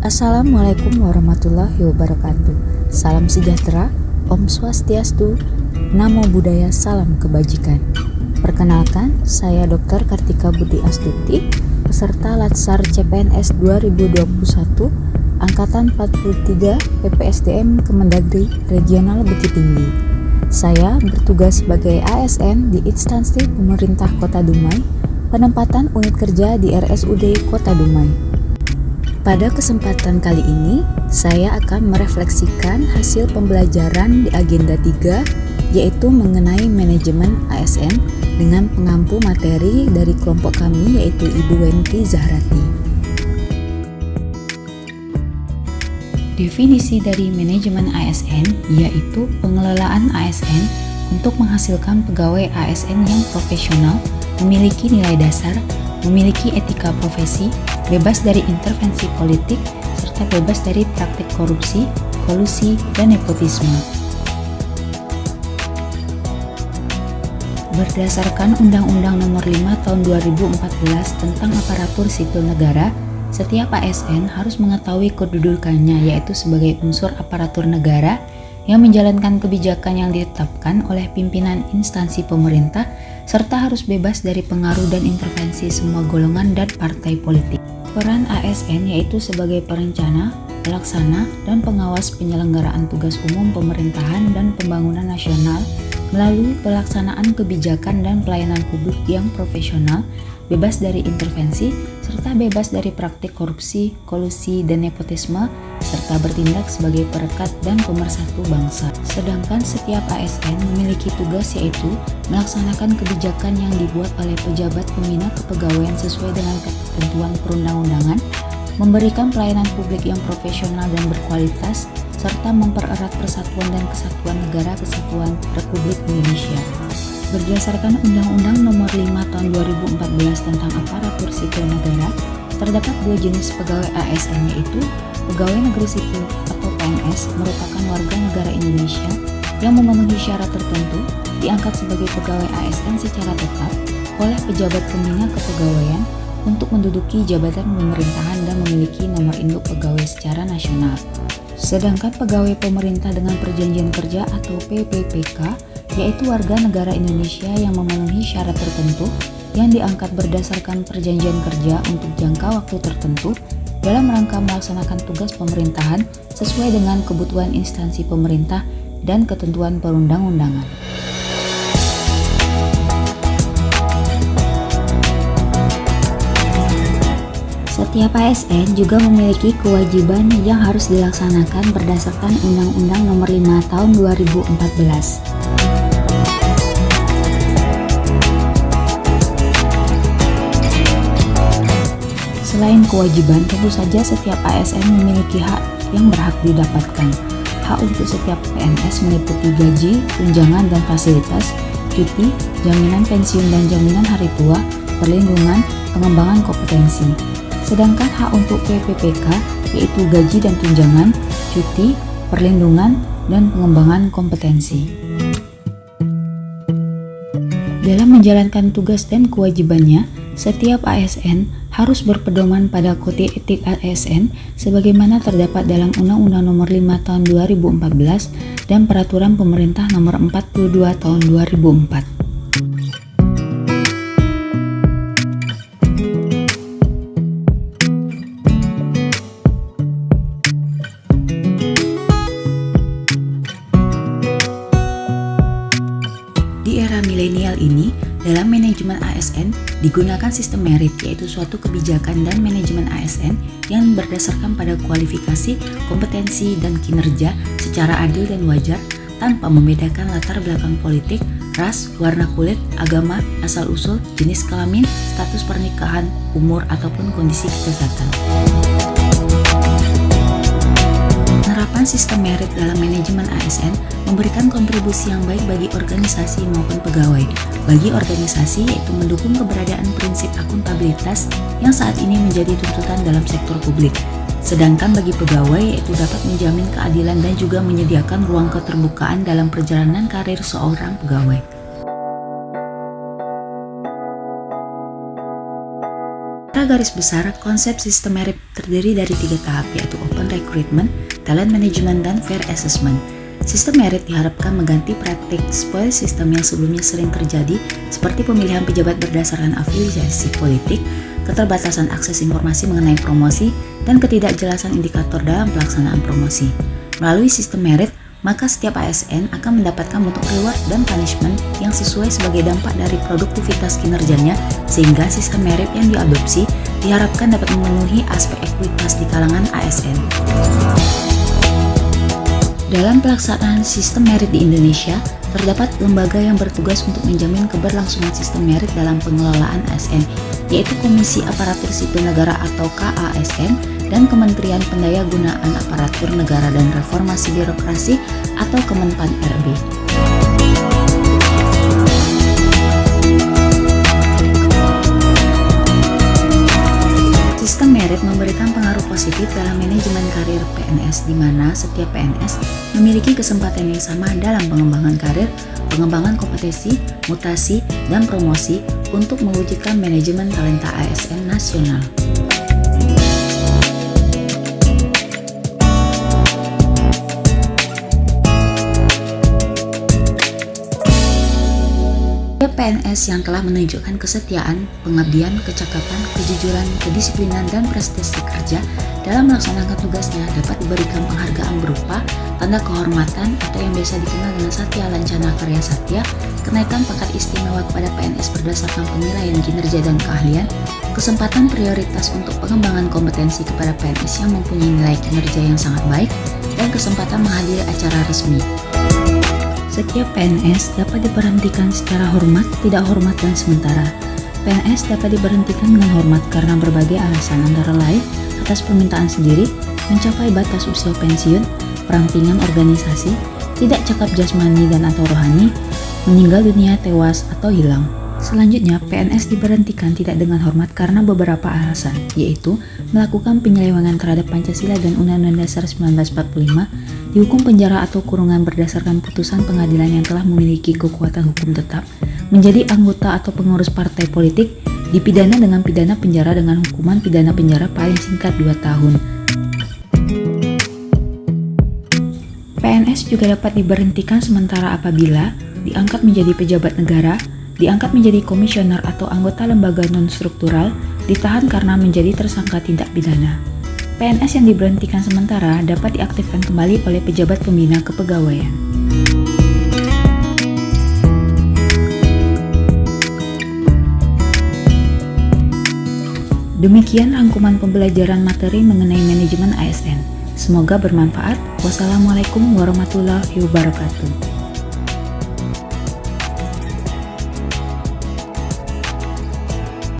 Assalamualaikum warahmatullahi wabarakatuh. Salam sejahtera, Om Swastiastu, Namo Buddhaya, salam kebajikan. Perkenalkan, saya Dr. Kartika Budi Astuti, peserta Latsar CPNS 2021, Angkatan 43 PPSDM Kemendagri Regional Bukit Tinggi. Saya bertugas sebagai ASN di instansi pemerintah Kota Dumai, penempatan unit kerja di RSUD Kota Dumai. Pada kesempatan kali ini, saya akan merefleksikan hasil pembelajaran di agenda 3, yaitu mengenai manajemen ASN dengan pengampu materi dari kelompok kami, yaitu Ibu Wenti Zahrati. Definisi dari manajemen ASN yaitu pengelolaan ASN untuk menghasilkan pegawai ASN yang profesional, memiliki nilai dasar, memiliki etika profesi, bebas dari intervensi politik, serta bebas dari praktik korupsi, kolusi, dan nepotisme. Berdasarkan Undang-Undang Nomor 5 Tahun 2014 tentang Aparatur Sipil Negara, setiap ASN harus mengetahui kedudukannya, yaitu sebagai unsur aparatur negara yang menjalankan kebijakan yang ditetapkan oleh pimpinan instansi pemerintah, serta harus bebas dari pengaruh dan intervensi semua golongan dan partai politik. Peran ASN yaitu sebagai perencana, pelaksana, dan pengawas penyelenggaraan tugas umum pemerintahan dan pembangunan nasional melalui pelaksanaan kebijakan dan pelayanan publik yang profesional, bebas dari intervensi, serta bebas dari praktik korupsi, kolusi, dan nepotisme, serta bertindak sebagai perekat dan pemersatu bangsa. Sedangkan setiap ASN memiliki tugas yaitu melaksanakan kebijakan yang dibuat oleh pejabat pembina kepegawaian sesuai dengan ketentuan perundang-undangan, memberikan pelayanan publik yang profesional dan berkualitas, serta mempererat persatuan dan kesatuan negara kesatuan Republik Indonesia. Berdasarkan Undang-Undang Nomor 5 Tahun 2014 tentang Aparatur Sipil Negara, terdapat dua jenis pegawai ASN, yaitu pegawai negeri sipil atau PNS merupakan warga negara Indonesia yang memenuhi syarat tertentu, diangkat sebagai pegawai ASN secara tetap oleh pejabat pembina kepegawaian untuk menduduki jabatan pemerintahan dan memiliki nomor induk pegawai secara nasional. Sedangkan pegawai pemerintah dengan perjanjian kerja atau PPPK yaitu warga negara Indonesia yang memenuhi syarat tertentu yang diangkat berdasarkan perjanjian kerja untuk jangka waktu tertentu dalam rangka melaksanakan tugas pemerintahan sesuai dengan kebutuhan instansi pemerintah dan ketentuan perundang-undangan. Setiap ASN juga memiliki kewajiban yang harus dilaksanakan berdasarkan Undang-Undang Nomor 5 Tahun 2014. Selain kewajiban, tentu saja setiap ASN memiliki hak yang berhak didapatkan. Hak untuk setiap PNS meliputi gaji, tunjangan dan fasilitas, cuti, jaminan pensiun dan jaminan hari tua, perlindungan, pengembangan kompetensi. Sedangkan hak untuk PPPK yaitu gaji dan tunjangan, cuti, perlindungan, dan pengembangan kompetensi. Dalam menjalankan tugas dan kewajibannya, setiap ASN harus berpedoman pada Kode Etik ASN sebagaimana terdapat dalam Undang-Undang Nomor 5 Tahun 2014 dan Peraturan Pemerintah Nomor 42 Tahun 2004. Di era milenial ini, dalam manajemen ASN digunakan sistem merit, yaitu suatu kebijakan dan manajemen ASN yang berdasarkan pada kualifikasi, kompetensi, dan kinerja secara adil dan wajar tanpa membedakan latar belakang politik, ras, warna kulit, agama, asal-usul, jenis kelamin, status pernikahan, umur, ataupun kondisi kesehatan. Penerapan sistem merit dalam manajemen ASN memberikan kontribusi yang baik bagi organisasi maupun pegawai. Bagi organisasi yaitu mendukung keberadaan prinsip akuntabilitas yang saat ini menjadi tuntutan dalam sektor publik. Sedangkan bagi pegawai yaitu dapat menjamin keadilan dan juga menyediakan ruang keterbukaan dalam perjalanan karir seorang pegawai. Secara garis besar, konsep sistem merit terdiri dari 3 tahap, yaitu Open Recruitment, Talent Management, dan Fair Assessment. Sistem merit diharapkan mengganti praktik spoil system yang sebelumnya sering terjadi, seperti pemilihan pejabat berdasarkan afiliasi politik, keterbatasan akses informasi mengenai promosi, dan ketidakjelasan indikator dalam pelaksanaan promosi. Melalui sistem merit, maka setiap ASN akan mendapatkan bentuk reward dan punishment yang sesuai sebagai dampak dari produktivitas kinerjanya, sehingga sistem merit yang diadopsi diharapkan dapat memenuhi aspek ekuitas di kalangan ASN. Dalam pelaksanaan sistem merit di Indonesia, terdapat lembaga yang bertugas untuk menjamin keberlangsungan sistem merit dalam pengelolaan ASN, yaitu Komisi Aparatur Sipil Negara atau KASN, dan Kementerian Pendayagunaan Aparatur Negara dan Reformasi Birokrasi atau Kemenpan-RB. Sistem merit memberikan pengaruh positif dalam manajemen karir PNS, di mana setiap PNS memiliki kesempatan yang sama dalam pengembangan karir, pengembangan kompetensi, mutasi, dan promosi untuk mewujudkan manajemen talenta ASN nasional. PNS yang telah menunjukkan kesetiaan, pengabdian, kecakapan, kejujuran, kedisiplinan, dan prestasi kerja dalam melaksanakan tugasnya dapat diberikan penghargaan berupa tanda kehormatan atau yang biasa dikenal dengan Satya Lancana Karya Satya, kenaikan pangkat istimewa kepada PNS berdasarkan penilaian kinerja dan keahlian, kesempatan prioritas untuk pengembangan kompetensi kepada PNS yang mempunyai nilai kinerja yang sangat baik, dan kesempatan menghadiri acara resmi. Setiap PNS dapat diberhentikan secara hormat, tidak hormat, dan sementara. PNS dapat diberhentikan dengan hormat karena berbagai alasan, antara lain atas permintaan sendiri, mencapai batas usia pensiun, perampingan organisasi, tidak cakap jasmani dan atau rohani, meninggal dunia, tewas, atau hilang. Selanjutnya, PNS diberhentikan tidak dengan hormat karena beberapa alasan, yaitu melakukan penyelewengan terhadap Pancasila dan Undang-Undang Dasar 1945, dihukum penjara atau kurungan berdasarkan putusan pengadilan yang telah memiliki kekuatan hukum tetap, menjadi anggota atau pengurus partai politik, dipidana dengan pidana penjara dengan hukuman pidana penjara paling singkat 2 tahun. PNS juga dapat diberhentikan sementara apabila diangkat menjadi pejabat negara, diangkat menjadi komisioner atau anggota lembaga non-struktural, ditahan karena menjadi tersangka tindak pidana. PNS yang diberhentikan sementara dapat diaktifkan kembali oleh pejabat pembina kepegawaian. Demikian rangkuman pembelajaran materi mengenai manajemen ASN. Semoga bermanfaat. Wassalamualaikum warahmatullahi wabarakatuh.